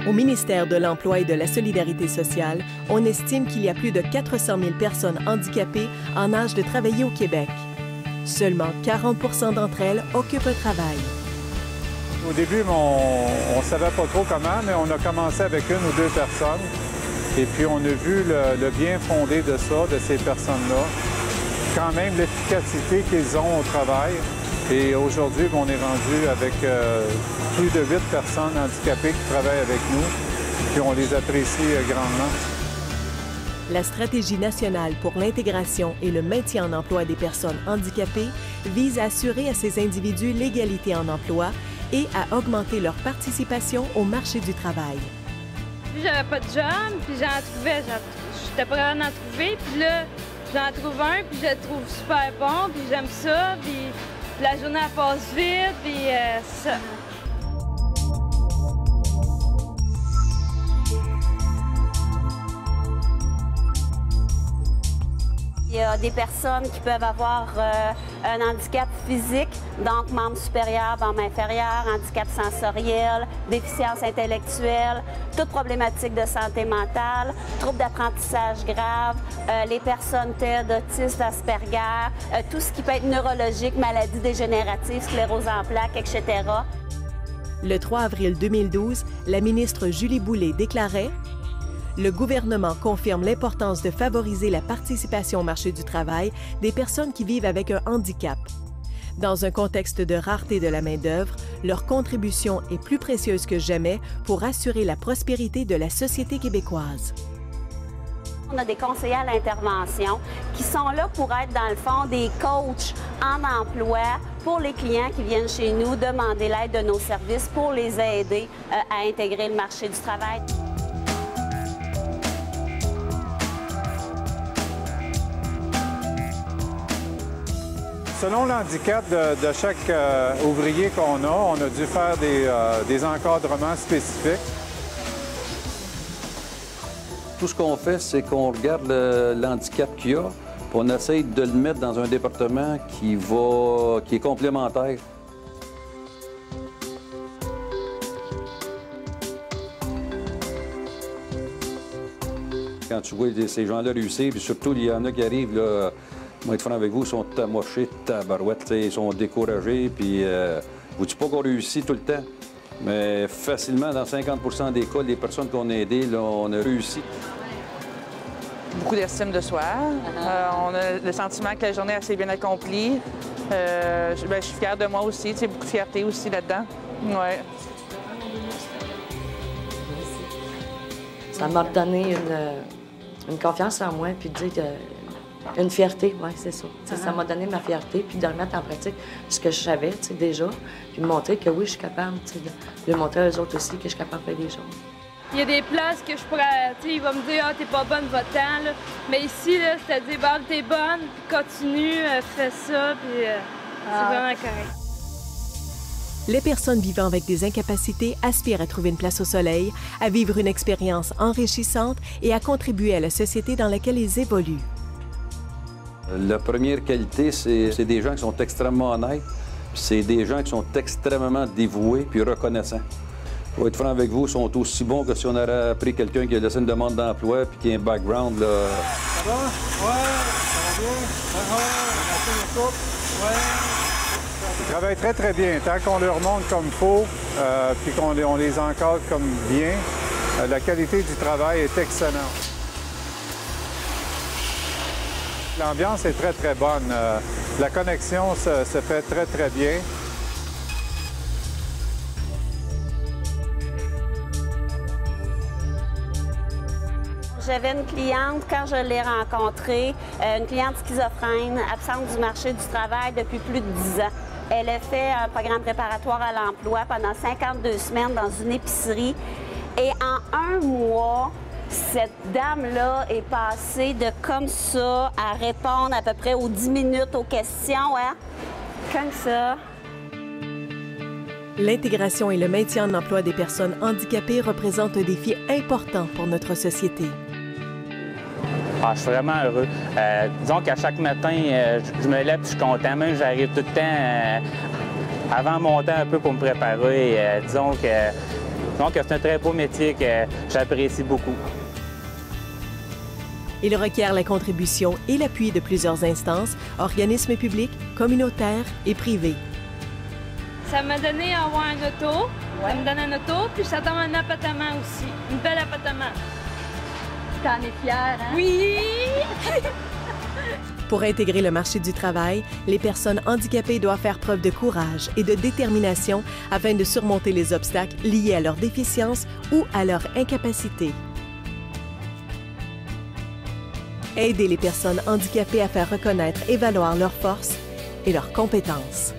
Au ministère de l'Emploi et de la Solidarité sociale, on estime qu'il y a plus de 400 000 personnes handicapées en âge de travailler au Québec. Seulement 40 % d'entre elles occupent un travail. Au début, on ne savait pas trop comment, mais on a commencé avec une ou deux personnes. Et puis, on a vu le bien fondé de ça, de ces personnes-là. Quand même, l'efficacité qu'ils ont au travail. Et aujourd'hui, on est rendu avec plus de 8 personnes handicapées qui travaillent avec nous. Puis, on les apprécie grandement. La Stratégie nationale pour l'intégration et le maintien en emploi des personnes handicapées vise à assurer à ces individus l'égalité en emploi et à augmenter leur participation au marché du travail. J'avais pas de job, puis j'étais pas capable d'en trouver, puis là, j'en trouve un, puis je le trouve super bon, puis j'aime ça, puis la journée elle passe vite, puis c'est ça. Il y a des personnes qui peuvent avoir un handicap physique, donc membre supérieur, membre inférieur, handicap sensoriel, déficience intellectuelle, toute problématique de santé mentale, troubles d'apprentissage grave, les personnes TED, autistes, Asperger, tout ce qui peut être neurologique, maladies dégénératives, sclérose en plaques, etc. Le 3 avril 2012, la ministre Julie Boulay déclarait: le gouvernement confirme l'importance de favoriser la participation au marché du travail des personnes qui vivent avec un handicap. Dans un contexte de rareté de la main-d'œuvre, leur contribution est plus précieuse que jamais pour assurer la prospérité de la société québécoise. On a des conseillers à l'intervention qui sont là pour être, dans le fond, des coachs en emploi pour les clients qui viennent chez nous demander l'aide de nos services pour les aider à intégrer le marché du travail. Selon l'handicap de chaque ouvrier qu'on a, on a dû faire des encadrements spécifiques. Tout ce qu'on fait, c'est qu'on regarde l'handicap qu'il y a, puis on essaye de le mettre dans un département qui est complémentaire. Quand tu vois ces gens-là réussir, puis surtout, il y en a qui arrivent, là, moi, être franc avec vous, ils sont amochés, tabarouettes, ils sont découragés, puis je vous dis pas qu'on réussit tout le temps, mais facilement, dans 50 % des cas, les personnes qu'on a aidées, là, on a réussi. Beaucoup d'estime de soi. On a le sentiment que la journée est assez bien accomplie. Je suis fière de moi aussi, beaucoup de fierté aussi là-dedans. Ouais. Ça m'a donné une confiance en moi, puis dire que une fierté, oui, c'est ça. Ça m'a donné ma fierté, puis de remettre en pratique ce que je savais déjà, puis de montrer que oui, je suis capable, de montrer aux autres aussi que je suis capable de faire des choses. Il y a des places que je pourrais, il va me dire « Ah, t'es pas bonne, va-t'en », là. Mais ici, là, c'est-à-dire « Bah, t'es bonne, continue, fais ça », puis c'est vraiment correct. Les personnes vivant avec des incapacités aspirent à trouver une place au soleil, à vivre une expérience enrichissante et à contribuer à la société dans laquelle ils évoluent. La première qualité, c'est des gens qui sont extrêmement honnêtes, c'est des gens qui sont extrêmement dévoués puis reconnaissants. Pour être franc avec vous, ils sont aussi bons que si on aurait pris quelqu'un qui a laissé une demande d'emploi puis qui a un background, là. Ça va? Ouais, ça va bien? Merci beaucoup. Ouais. Ils travaillent très, très bien. Tant qu'on leur montre comme il faut, puis qu'on les encadre comme bien, la qualité du travail est excellente. L'ambiance est très, très bonne. La connexion se fait très, très bien. J'avais une cliente, quand je l'ai rencontrée, une cliente schizophrène, absente du marché du travail depuis plus de 10 ans. Elle a fait un programme préparatoire à l'emploi pendant 52 semaines dans une épicerie. Et en un mois, cette dame-là est passée de comme ça à répondre à peu près aux 10 minutes aux questions, hein? Comme ça. L'intégration et le maintien en emploi des personnes handicapées représentent un défi important pour notre société. Je suis vraiment heureux. Disons qu'à chaque matin, je me lève et je suis content. Même j'arrive tout le temps avant mon temps un peu pour me préparer. Disons que Donc, c'est un très beau métier que j'apprécie beaucoup. Il requiert la contribution et l'appui de plusieurs instances, organismes publics, communautaires et privés. Ça m'a donné à avoir un auto, ça me donne un auto, puis ça donne un appartement aussi, une belle appartement. T'en es fière, hein? Oui! Pour intégrer le marché du travail, les personnes handicapées doivent faire preuve de courage et de détermination afin de surmonter les obstacles liés à leur déficience ou à leur incapacité. Aider les personnes handicapées à faire reconnaître et valoir leurs forces et leurs compétences.